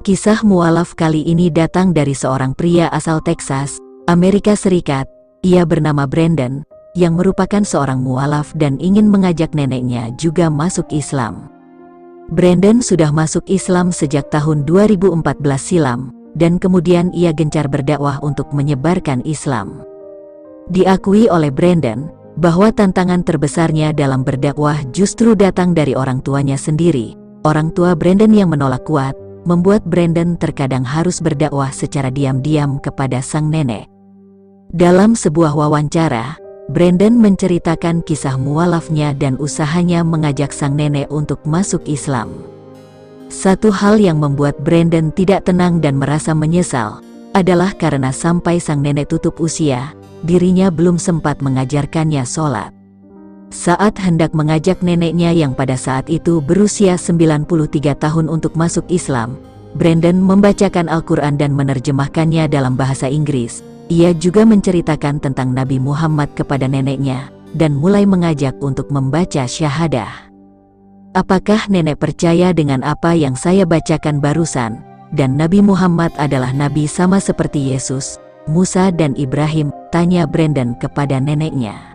Kisah mualaf kali ini datang dari seorang pria asal Texas, Amerika Serikat. Ia bernama Brandon, yang merupakan seorang mualaf dan ingin mengajak neneknya juga masuk Islam. Brandon sudah masuk Islam sejak tahun 2014 silam, dan kemudian ia gencar berdakwah untuk menyebarkan Islam. Diakui oleh Brandon, bahwa tantangan terbesarnya dalam berdakwah justru datang dari orang tuanya sendiri. Orang tua Brandon yang menolak kuat, membuat Brandon terkadang harus berdakwah secara diam-diam kepada sang nenek. Dalam sebuah wawancara, Brandon menceritakan kisah mualafnya dan usahanya mengajak sang nenek untuk masuk Islam. Satu hal yang membuat Brandon tidak tenang dan merasa menyesal, adalah karena sampai sang nenek tutup usia, dirinya belum sempat mengajarkannya sholat. Saat hendak mengajak neneknya yang pada saat itu berusia 93 tahun untuk masuk Islam, Brandon membacakan Al-Quran dan menerjemahkannya dalam bahasa Inggris. Ia juga menceritakan tentang Nabi Muhammad kepada neneknya, dan mulai mengajak untuk membaca syahadah. Apakah nenek percaya dengan apa yang saya bacakan barusan, dan Nabi Muhammad adalah Nabi sama seperti Yesus, Musa dan Ibrahim? Tanya Brandon kepada neneknya.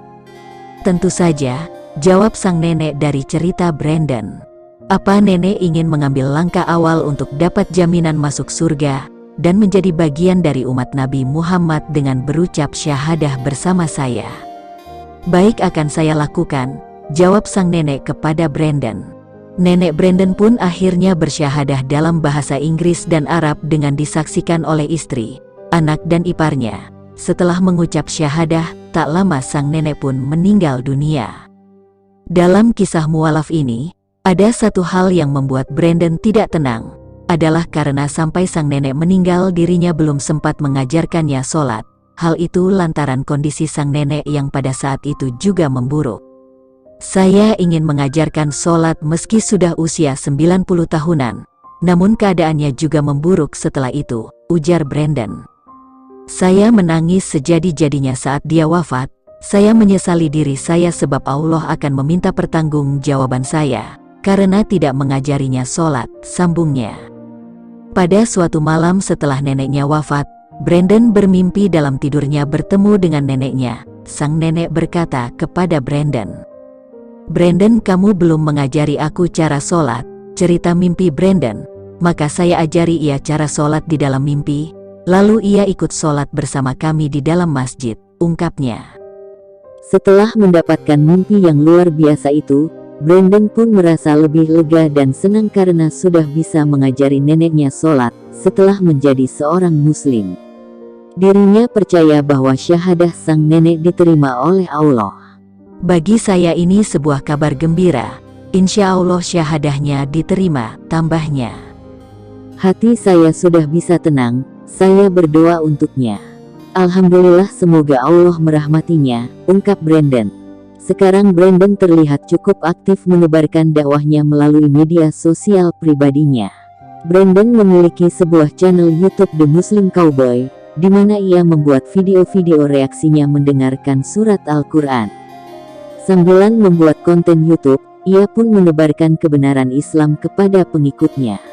Tentu saja, jawab sang nenek dari cerita Brandon. Apa nenek ingin mengambil langkah awal untuk dapat jaminan masuk surga, dan menjadi bagian dari umat Nabi Muhammad dengan berucap syahadah bersama saya? Baik, akan saya lakukan, jawab sang nenek kepada Brandon. Nenek Brandon pun akhirnya bersyahadah dalam bahasa Inggris dan Arab dengan disaksikan oleh istri, anak dan iparnya. Setelah mengucap syahadah, tak lama sang nenek pun meninggal dunia. Dalam kisah mualaf ini, ada satu hal yang membuat Brandon tidak tenang, adalah karena sampai sang nenek meninggal dirinya belum sempat mengajarkannya sholat. Hal itu lantaran kondisi sang nenek yang pada saat itu juga memburuk. Saya ingin mengajarkan sholat meski sudah usia 90 tahunan, namun keadaannya juga memburuk setelah itu, ujar Brandon. Saya menangis sejadi-jadinya saat dia wafat. Saya menyesali diri saya sebab Allah akan meminta pertanggungjawaban saya, karena tidak mengajarinya sholat, sambungnya. Pada suatu malam setelah neneknya wafat, Brandon bermimpi dalam tidurnya bertemu dengan neneknya. Sang nenek berkata kepada Brandon, "Brandon, kamu belum mengajari aku cara sholat." Cerita mimpi Brandon, maka saya ajari ia cara sholat di dalam mimpi. Lalu ia ikut sholat bersama kami di dalam masjid, ungkapnya. Setelah mendapatkan mimpi yang luar biasa itu, Brandon pun merasa lebih lega dan senang karena sudah bisa mengajari neneknya sholat setelah menjadi seorang muslim. Dirinya percaya bahwa syahadah sang nenek diterima oleh Allah. Bagi saya ini sebuah kabar gembira. Insya Allah syahadahnya diterima, tambahnya. Hati saya sudah bisa tenang. Saya berdoa untuknya. Alhamdulillah, semoga Allah merahmatinya, ungkap Brandon. Sekarang Brandon terlihat cukup aktif menebarkan dakwahnya melalui media sosial pribadinya. Brandon memiliki sebuah channel YouTube The Muslim Cowboy, di mana ia membuat video-video reaksinya mendengarkan surat Al-Quran. Sambilan membuat konten YouTube, ia pun menebarkan kebenaran Islam kepada pengikutnya.